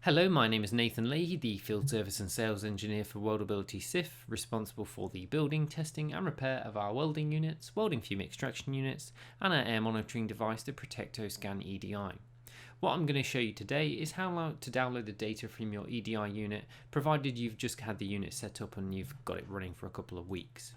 Hello, my name is Nathan Leahy, the Field Service and Sales Engineer for Weldability SIF, responsible for the building, testing and repair of our welding units, welding fume extraction units and our air monitoring device, the ProtectoScan EDI. What I'm going to show you today is how to download the data from your EDI unit, provided you've just had the unit set up and you've got it running for a couple of weeks.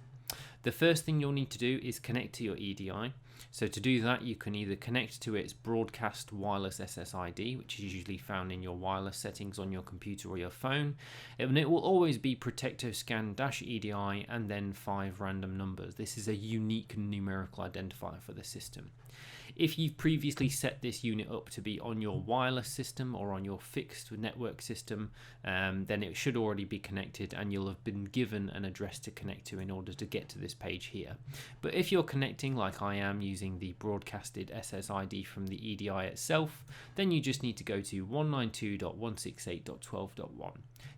The first thing you'll need to do is connect to your EDI. So to do that, you can either connect to its broadcast wireless SSID, which is usually found in your wireless settings on your computer or your phone, and it will always be ProtectoScan-EDI and then 5 random numbers. This is a unique numerical identifier for the system. If you've previously set this unit up to be on your wireless system or on your fixed network system, then it should already be connected and you'll have been given an address to connect to in order to get to this page here. But if you're connecting like I am using the broadcasted SSID from the EDI itself, then you just need to go to 192.168.12.1.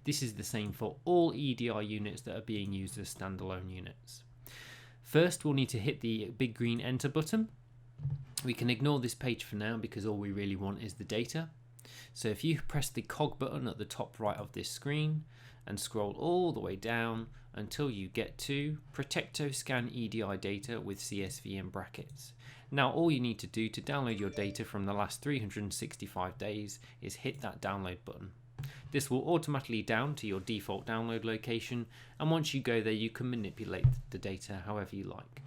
This is the same for all EDI units that are being used as standalone units. First, we'll need to hit the big green enter button. We can ignore this page for now because all we really want is the data. So if you press the cog button at the top right of this screen and scroll all the way down until you get to ProtectoScan EDI data with CSV in brackets. Now all you need to do to download your data from the last 365 days is hit that download button. This will automatically down to your default download location, and once you go there you can manipulate the data however you like.